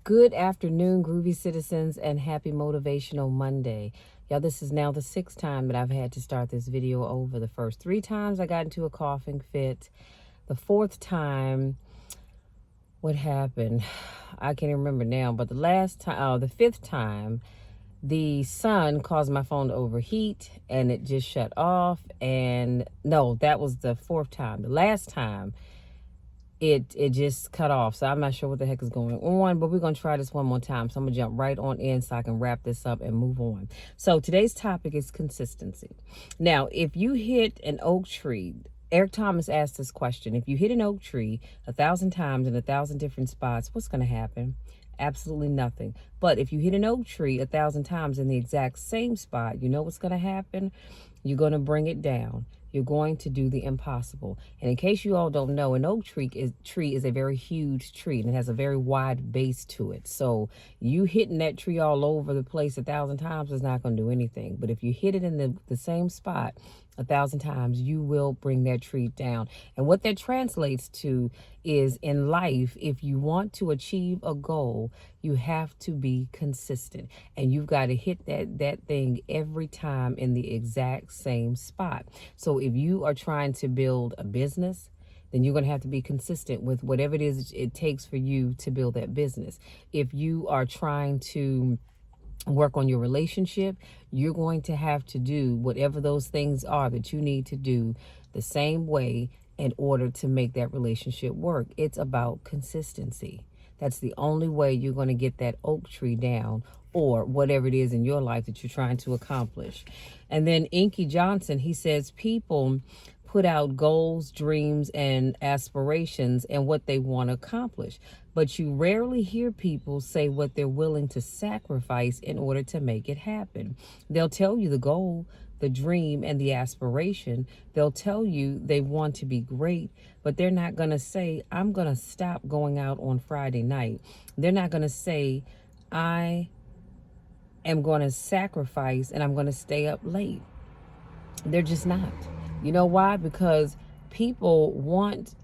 Good afternoon, groovy citizens, and happy Motivational Monday. Y'all, this is now the 6th time that I've had to start this video over. The first 3 times I got into a coughing fit. The 4th time, what happened? I can't even remember now, but the 5th time, the sun caused my phone to overheat and it just shut off. And no, that was the 4th time. The last time, it just cut off. So I'm not sure what the heck is going on, but we're going to try this one more time. So I'm going to jump right on in so I can wrap this up and move on. So today's topic is consistency. Now, if you hit an oak tree, Eric Thomas asked this question: if you hit an oak tree 1,000 times in 1,000 different spots, what's going to happen? Absolutely nothing. But if you hit an oak tree 1,000 times in the exact same spot, you know what's going to happen? You're going to bring it down. You're going to do the impossible. And in case you all don't know, an oak tree is a very huge tree, and it has a very wide base to it. So you hitting that tree all over the place 1,000 times is not going to do anything. But if you hit it in the same spot 1,000 times, you will bring that tree down. And what that translates to is, in life, if you want to achieve a goal, you have to be consistent, and you've got to hit that thing every time in the exact same spot. So if you are trying to build a business, then you're going to have to be consistent with whatever it is it takes for you to build that business. If you are trying to work on your relationship, you're going to have to do whatever those things are that you need to do the same way in order to make that relationship work. It's about consistency. That's the only way you're going to get that oak tree down, or whatever it is in your life that you're trying to accomplish. And then Inky Johnson, he says people put out goals, dreams, and aspirations and what they want to accomplish, but you rarely hear people say what they're willing to sacrifice in order to make it happen. They'll tell you the goal, the dream, and the aspiration. They'll tell you they want to be great, but they're not going to say, I'm going to stop going out on Friday night. They're not going to say, I am going to sacrifice and I'm going to stay up late. They're just not. You know why? Because people want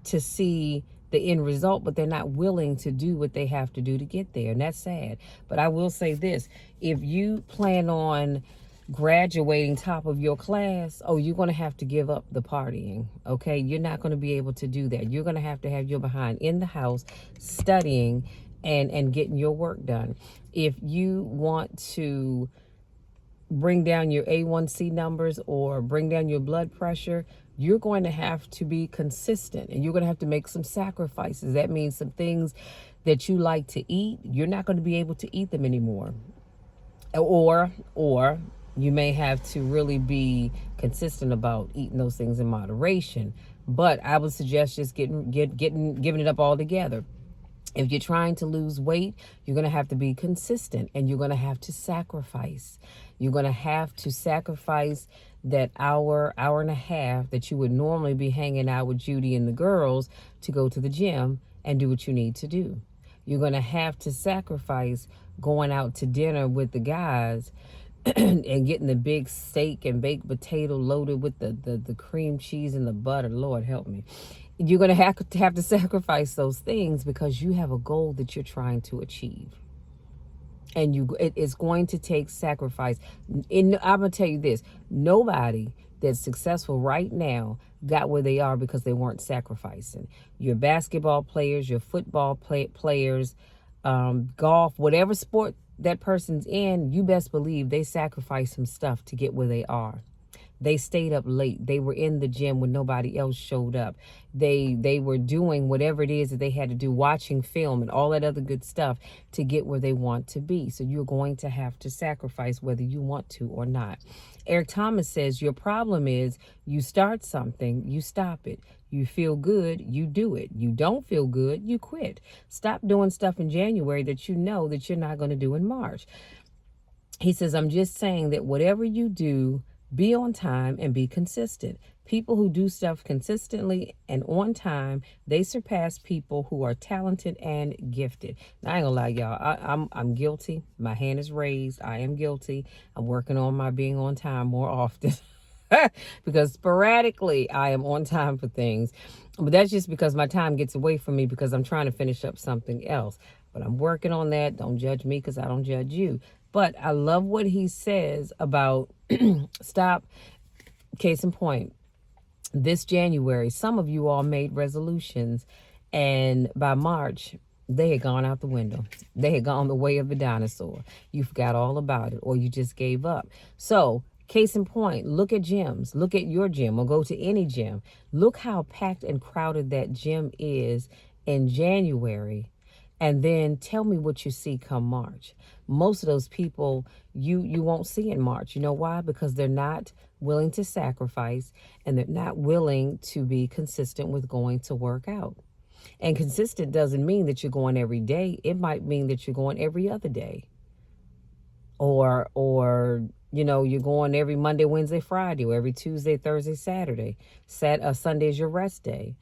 to see the end result, but they're not willing to do what they have to do to get there. And that's sad. But I will say this: if you plan on graduating top of your class, you're going to have to give up the partying. Okay. You're not going to be able to do that. You're going to have your behind in the house studying and getting your work done. If you want to bring down your A1C numbers or bring down your blood pressure, you're going to have to be consistent, and you're going to have to make some sacrifices. That means some things that you like to eat, you're not going to be able to eat them anymore. Or you may have to really be consistent about eating those things in moderation. But I would suggest just giving it up altogether. If you're trying to lose weight, you're going to have to be consistent, and you're going to have to sacrifice. You're going to have to sacrifice that hour and a half that you would normally be hanging out with Judy and the girls to go to the gym and do what you need to do. You're going to have to sacrifice going out to dinner with the guys and getting the big steak and baked potato loaded with the cream cheese and the butter. Lord help me. You're going to have to sacrifice those things because you have a goal that you're trying to achieve. And it is going to take sacrifice. I'm going to tell you this: nobody that's successful right now got where they are because they weren't sacrificing. Your basketball players, your football players, golf, whatever sport that person's in, you best believe they sacrificed some stuff to get where they are. They stayed up late. They were in the gym when nobody else showed up. They were doing whatever it is that they had to do, watching film and all that other good stuff to get where they want to be. So you're going to have to sacrifice whether you want to or not. Eric Thomas says your problem is you start something, you stop it. You feel good, you do it. You don't feel good, you quit. Stop doing stuff in January that you know that you're not going to do in March. He says, I'm just saying that whatever you do, be on time and be consistent. People who do stuff consistently and on time, they surpass people who are talented and gifted. Now, I ain't gonna lie, y'all. I'm guilty. My hand is raised. I am guilty. I'm working on my being on time more often. Because sporadically I am on time for things. But that's just because my time gets away from me because I'm trying to finish up something else. But I'm working on that. Don't judge me because I don't judge you. But I love what he says about stop. Case in point, this January, some of you all made resolutions, and by March, they had gone out the window. They had gone the way of the dinosaur. You forgot all about it, or you just gave up. So, case in point, look at gyms. Look at your gym, or go to any gym. Look how packed and crowded that gym is in January, and then tell me what you see come March. Most of those people you won't see in March. You know why? Because they're not willing to sacrifice, and they're not willing to be consistent with going to work out. And consistent doesn't mean that you're going every day. It might mean that you're going every other day. Or you're going every Monday, Wednesday, Friday, or every Tuesday, Thursday, Saturday. Sunday is your rest day.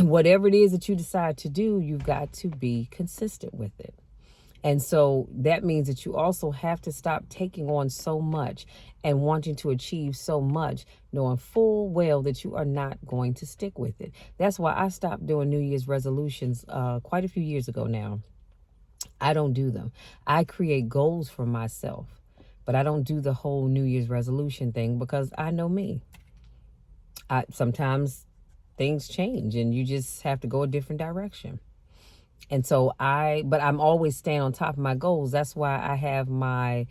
Whatever it is that you decide to do, you've got to be consistent with it. And so that means that you also have to stop taking on so much and wanting to achieve so much, knowing full well that you are not going to stick with it. That's why I stopped doing New Year's resolutions quite a few years ago now. I don't do them. I create goals for myself, but I don't do the whole New Year's resolution thing because I know me. Sometimes things change and you just have to go a different direction. And so but I'm always staying on top of my goals. That's why I have my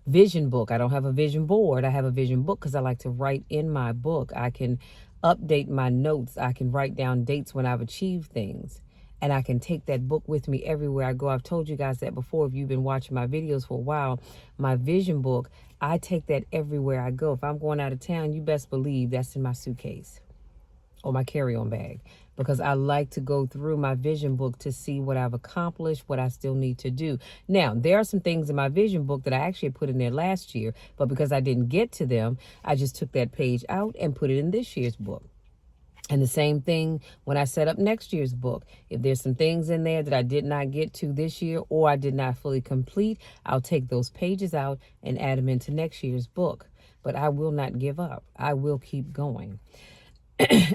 vision book. I don't have a vision board. I have a vision book because I like to write in my book. I can update my notes. I can write down dates when I've achieved things. And I can take that book with me everywhere I go. I've told you guys that before. If you've been watching my videos for a while, my vision book, I take that everywhere I go. If I'm going out of town, you best believe that's in my suitcase or my carry-on bag, because I like to go through my vision book to see what I've accomplished, what I still need to do. Now, there are some things in my vision book that I actually put in there last year, but because I didn't get to them, I just took that page out and put it in this year's book. And the same thing when I set up next year's book. If there's some things in there that I did not get to this year or I did not fully complete, I'll take those pages out and add them into next year's book. But I will not give up. I will keep going.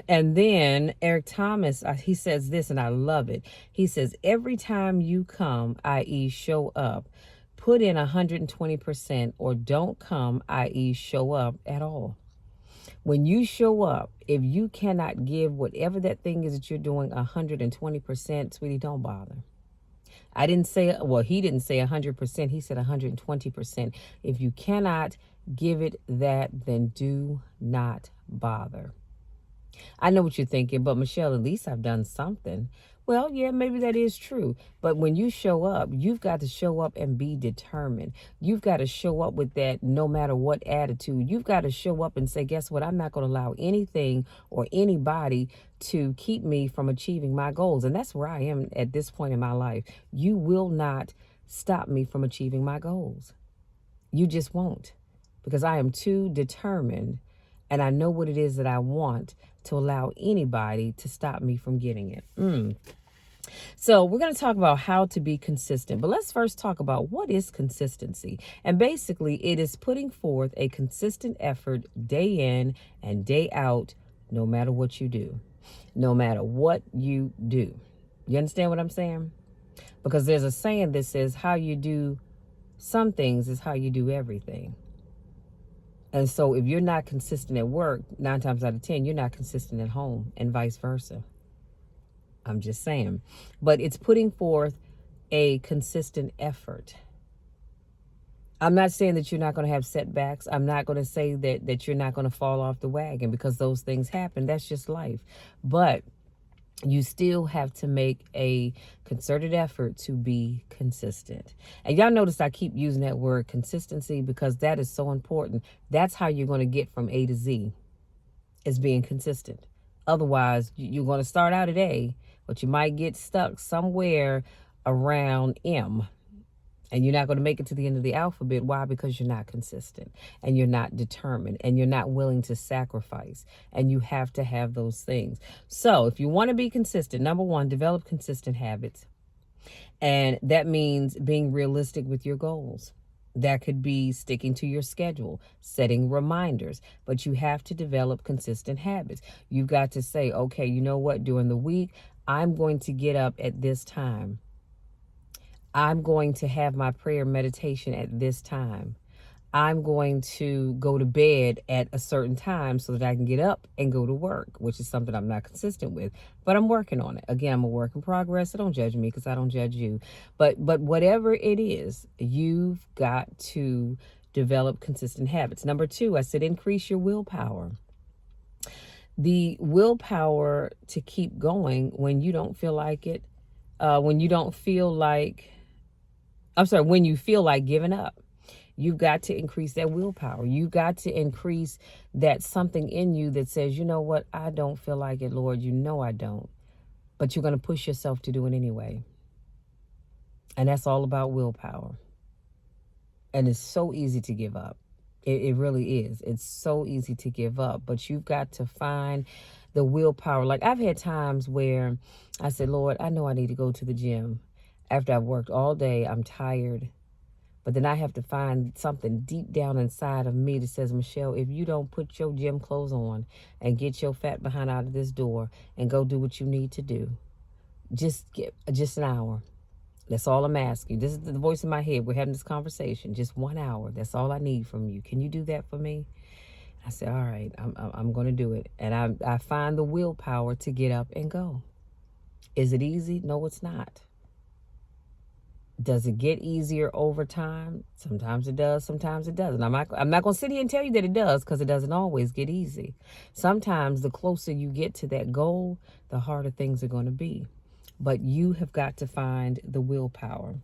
And then Eric Thomas, he says this, and I love it. He says, every time you come, i.e. show up, put in 120%, or don't come, i.e. show up at all. When you show up, if you cannot give whatever that thing is that you're doing 120%, sweetie, don't bother. He didn't say 100%. He said 120%. If you cannot give it that, then do not bother. I know what you're thinking, but Michelle, at least I've done something. Well, yeah, maybe that is true. But when you show up, you've got to show up and be determined. You've got to show up with that no matter what attitude. You've got to show up and say, guess what? I'm not going to allow anything or anybody to keep me from achieving my goals. And that's where I am at this point in my life. You will not stop me from achieving my goals. You just won't, because I am too determined and I know what it is that I want to allow anybody to stop me from getting it. So we're going to talk about how to be consistent. But let's first talk about what is consistency. And basically, it is putting forth a consistent effort day in and day out, no matter what you do. No matter what you do. You understand what I'm saying? Because there's a saying that says how you do some things is how you do everything. And so if you're not consistent at work, 9 times out of 10, you're not consistent at home, and vice versa. I'm just saying. But it's putting forth a consistent effort. I'm not saying that you're not going to have setbacks. I'm not going to say that you're not going to fall off the wagon, because those things happen. That's just life. But you still have to make a concerted effort to be consistent. And y'all notice I keep using that word consistency, because that is so important. That's how you're going to get from A to Z, is being consistent. Otherwise, you're going to start out at A, but you might get stuck somewhere around M. And you're not going to make it to the end of the alphabet. Why? Because you're not consistent, and you're not determined, and you're not willing to sacrifice. And you have to have those things. So if you want to be consistent, number one, develop consistent habits. And that means being realistic with your goals. That could be sticking to your schedule, setting reminders, but you have to develop consistent habits. You've got to say, okay, you know what? During the week, I'm going to get up at this time. I'm going to have my prayer meditation at this time. I'm going to go to bed at a certain time so that I can get up and go to work, which is something I'm not consistent with, but I'm working on it. Again, I'm a work in progress, so don't judge me because I don't judge you. But whatever it is, you've got to develop consistent habits. Number 2, I said increase your willpower. The willpower to keep going when you don't feel like it, when you don't feel like, when you feel like giving up. You've got to increase that willpower. You've got to increase that something in you that says, you know what, I don't feel like it, Lord. You know I don't. But you're going to push yourself to do it anyway. And that's all about willpower. And it's so easy to give up. It really is. It's so easy to give up. But you've got to find the willpower. Like I've had times where I said, Lord, I know I need to go to the gym. After I've worked all day, I'm tired. But then I have to find something deep down inside of me that says, Michelle, if you don't put your gym clothes on and get your fat behind out of this door and go do what you need to do, just an hour. That's all I'm asking. This is the voice in my head. We're having this conversation. Just 1 hour. That's all I need from you. Can you do that for me? I said, all right, I'm going to do it. And I find the willpower to get up and go. Is it easy? No, it's not. Does it get easier over time? Sometimes it does, sometimes it doesn't. I'm not going to sit here and tell you that it does, because it doesn't always get easy. Sometimes the closer you get to that goal, the harder things are going to be. But you have got to find the willpower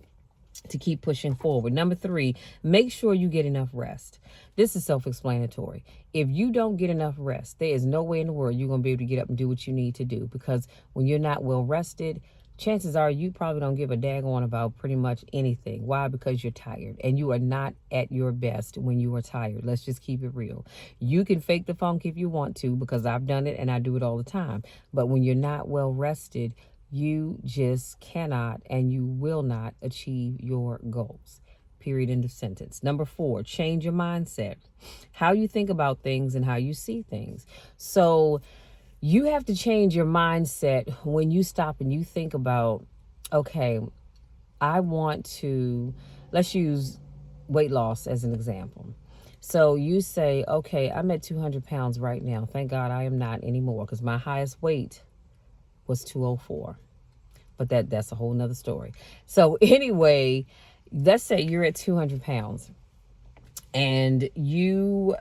to keep pushing forward. Number 3, make sure you get enough rest. This is self-explanatory. If you don't get enough rest, there is no way in the world you're going to be able to get up and do what you need to do, because when you're not well rested, chances are you probably don't give a daggone about pretty much anything. Why? Because you're tired, and you are not at your best when you are tired. Let's just keep it real. You can fake the funk if you want to, because I've done it and I do it all the time. But when you're not well rested, you just cannot and you will not achieve your goals. Period. End of sentence. Number 4, change your mindset. How you think about things and how you see things. So you have to change your mindset when you stop and you think about, okay, I want to, let's use weight loss as an example. So you say, okay, I'm at 200 pounds right now. Thank God I am not anymore, because my highest weight was 204. But that's a whole nother story. So anyway, let's say you're at 200 pounds and you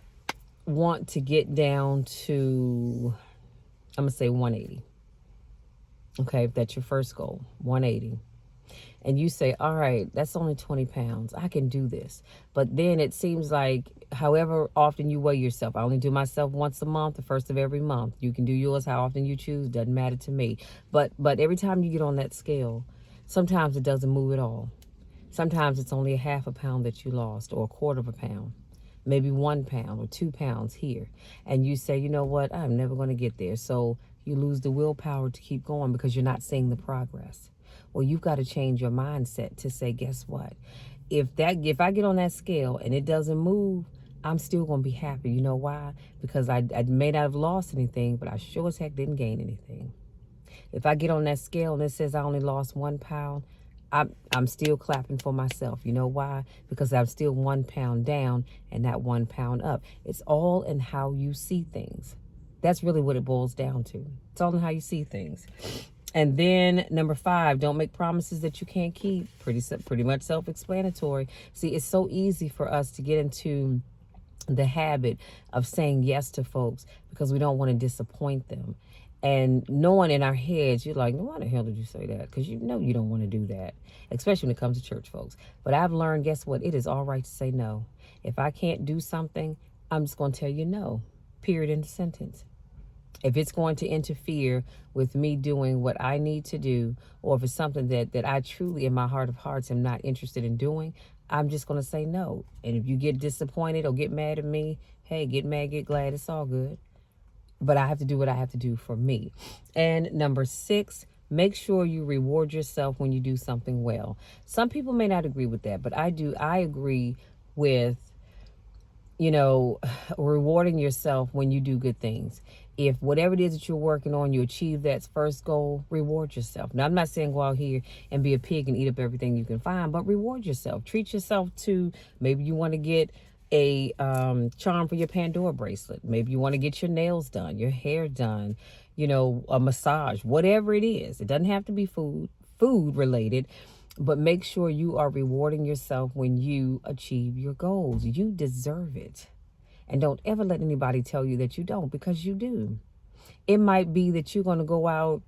want to get down to, I'm going to say 180. Okay, if that's your first goal, 180. And you say, all right, that's only 20 pounds. I can do this. But then it seems like however often you weigh yourself, I only do myself once a month, the first of every month. You can do yours how often you choose. Doesn't matter to me. But every time you get on that scale, sometimes it doesn't move at all. Sometimes it's only a half a pound that you lost, or a quarter of a pound. Maybe 1 pound or 2 pounds here. And you say, you know what, I'm never going to get there. So you lose the willpower to keep going because you're not seeing the progress. Well, you've got to change your mindset to say, guess what? If I get on that scale and it doesn't move, I'm still going to be happy. You know why? Because I may not have lost anything, but I sure as heck didn't gain anything. If I get on that scale and it says I only lost 1 pound, I'm still clapping for myself. You know why? Because I'm still 1 pound down and not 1 pound up. It's all in how you see things. That's really what it boils down to. It's all in how you see things. And then number 5, don't make promises that you can't keep. Pretty much self-explanatory. See, it's so easy for us to get into the habit of saying yes to folks because we don't want to disappoint them. And knowing in our heads, you're like, no, why the hell did you say that? Because you know you don't want to do that, especially when it comes to church folks. But I've learned, guess what? It is all right to say no. If I can't do something, I'm just going to tell you no. Period. End of sentence. If it's going to interfere with me doing what I need to do, or if it's something that I truly, in my heart of hearts, am not interested in doing, I'm just going to say no. And if you get disappointed or get mad at me, hey, get mad, get glad. It's all good. But I have to do what I have to do for me. And number 6, make sure you reward yourself when you do something well. Some people may not agree with that, but I do. I agree with, rewarding yourself when you do good things. If whatever it is that you're working on, you achieve that first goal, reward yourself. Now, I'm not saying go out here and be a pig and eat up everything you can find, but reward yourself. Treat yourself to, maybe you want to get a charm for your Pandora bracelet. Maybe you want to get your nails done, your hair done, you know, a massage, whatever it is. It doesn't have to be food related, but make sure you are rewarding yourself when you achieve your goals. You deserve it. And don't ever let anybody tell you that you don't, because you do. It might be that you're going to go out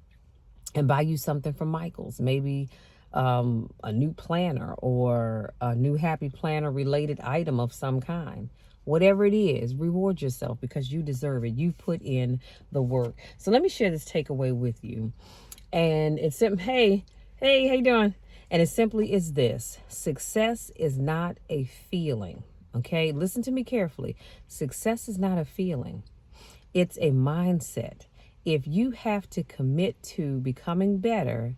and buy you something from Michael's, maybe a new planner or a new Happy Planner related item of some kind. Whatever it is, reward yourself because you deserve it. You put in the work. So let me share this takeaway with you. And it's simple. Hey, how you doing? And it simply is this: success is not a feeling. Okay, listen to me carefully. Success is not a feeling. It's a mindset. If you have to commit to becoming better,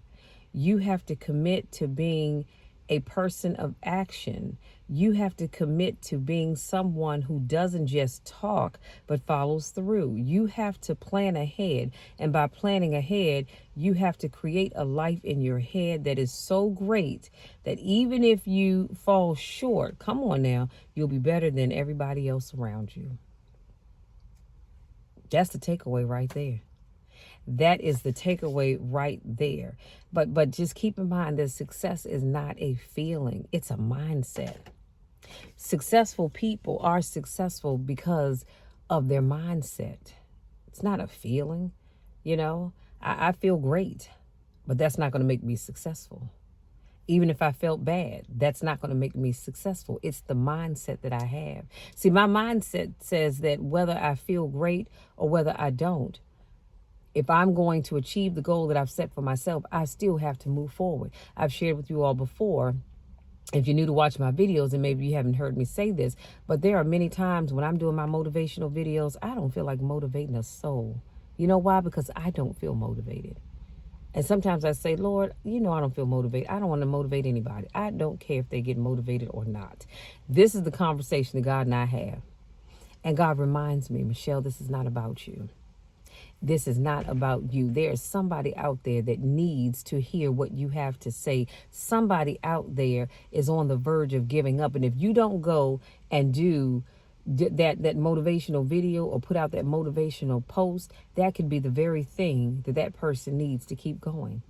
you have to commit to being a person of action. You have to commit to being someone who doesn't just talk, but follows through. You have to plan ahead. And by planning ahead, you have to create a life in your head that is so great that even if you fall short, come on now, you'll be better than everybody else around you. That's the takeaway right there. That is the takeaway right there. But just keep in mind that success is not a feeling. It's a mindset. Successful people are successful because of their mindset. It's not a feeling. You know, I feel great, but that's not going to make me successful. Even if I felt bad, that's not going to make me successful. It's the mindset that I have. See, my mindset says that whether I feel great or whether I don't, if I'm going to achieve the goal that I've set for myself, I still have to move forward. I've shared with you all before, if you're new to watch my videos, and maybe you haven't heard me say this, but there are many times when I'm doing my motivational videos, I don't feel like motivating a soul. You know why? Because I don't feel motivated. And sometimes I say, Lord, you know I don't feel motivated. I don't want to motivate anybody. I don't care if they get motivated or not. This is the conversation that God and I have. And God reminds me, Michelle, this is not about you. This is not about you. There's somebody out there that needs to hear what you have to say. Somebody out there is on the verge of giving up. And if you don't go and do that motivational video or put out that motivational post, that could be the very thing that person needs to keep going.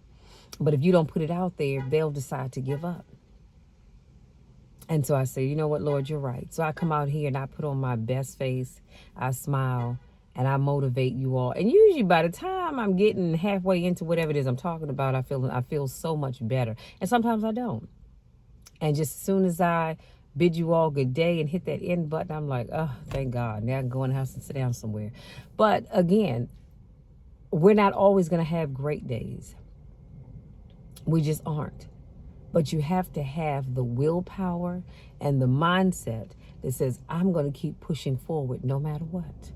But if you don't put it out there, they'll decide to give up. And so I say, you know what, Lord, you're right. So I come out here and I put on my best face. I smile. And I motivate you all. And usually by the time I'm getting halfway into whatever it is I'm talking about, I feel so much better. And sometimes I don't. And just as soon as I bid you all good day and hit that end button, I'm like, oh, thank God. Now I can go in the house and sit down somewhere. But again, we're not always going to have great days. We just aren't. But you have to have the willpower and the mindset that says, I'm going to keep pushing forward no matter what.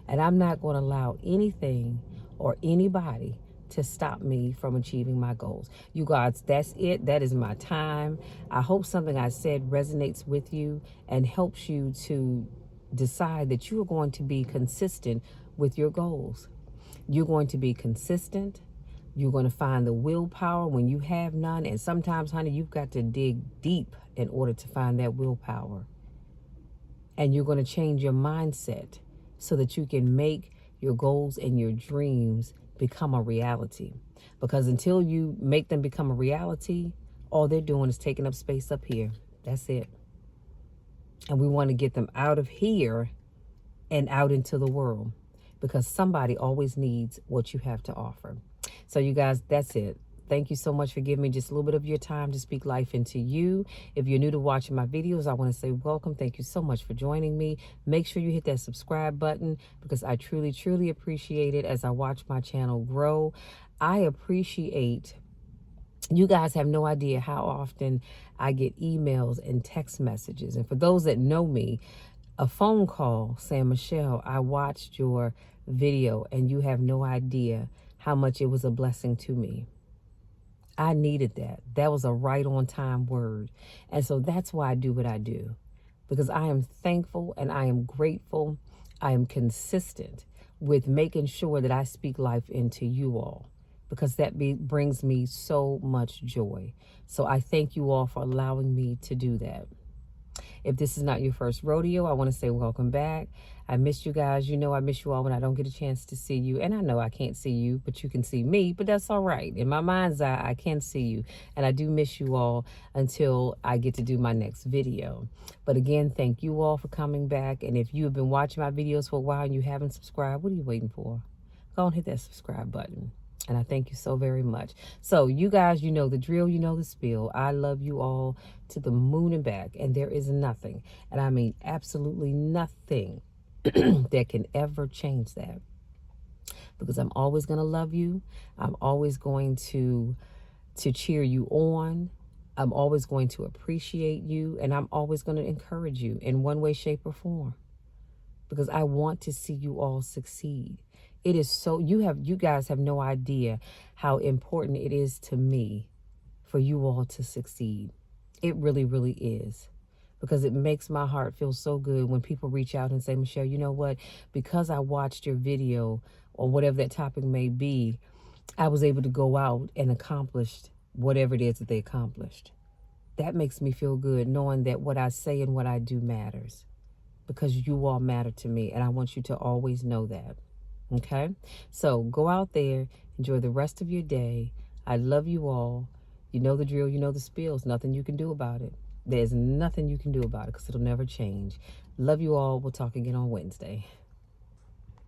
And I'm not going to allow anything or anybody to stop me from achieving my goals. You guys, that's it. That is my time. I hope something I said resonates with you and helps you to decide that you are going to be consistent with your goals. You're going to be consistent. You're going to find the willpower when you have none. And sometimes, honey, you've got to dig deep in order to find that willpower. And you're going to change your mindset so that you can make your goals and your dreams become a reality. Because until you make them become a reality, all they're doing is taking up space up here. That's it. And we want to get them out of here and out into the world, because somebody always needs what you have to offer. So you guys, that's it. Thank you so much for giving me just a little bit of your time to speak life into you. If you're new to watching my videos, I want to say welcome. Thank you so much for joining me. Make sure you hit that subscribe button, because I truly, truly appreciate it as I watch my channel grow. I appreciate, you guys have no idea how often I get emails and text messages. And for those that know me, a phone call saying, Michelle, I watched your video and you have no idea how much it was a blessing to me. I needed that. That was a right on time word. And so that's why I do what I do, because I am thankful and I am grateful. I am consistent with making sure that I speak life into you all, because that brings me so much joy. So I thank you all for allowing me to do that. If this is not your first rodeo, I want to say welcome back. I missed you guys. You know I miss you all when I don't get a chance to see you. And I know I can't see you, but you can see me. But that's all right. In my mind's eye, I can see you. And I do miss you all until I get to do my next video. But again, thank you all for coming back. And if you have been watching my videos for a while and you haven't subscribed, what are you waiting for? Go and hit that subscribe button. And I thank you so very much. So you guys, you know the drill, you know the spiel. I love you all to the moon and back. And there is nothing, and I mean absolutely nothing, that can ever change that. Because I'm always going to love you. I'm always going to cheer you on. I'm always going to appreciate you. And I'm always going to encourage you in one way, shape, or form. Because I want to see you all succeed. It is so, you guys have no idea how important it is to me for you all to succeed. It really, really is. Because it makes my heart feel so good when people reach out and say, Michelle, you know what? Because I watched your video or whatever that topic may be, I was able to go out and accomplish whatever it is that they accomplished. That makes me feel good, knowing that what I say and what I do matters. Because you all matter to me, and I want you to always know that. Okay? So go out there, enjoy the rest of your day. I love you all. You know the drill, you know the spiel. There's nothing you can do about it. There's nothing you can do about it because it'll never change. Love you all. We'll talk again on Wednesday.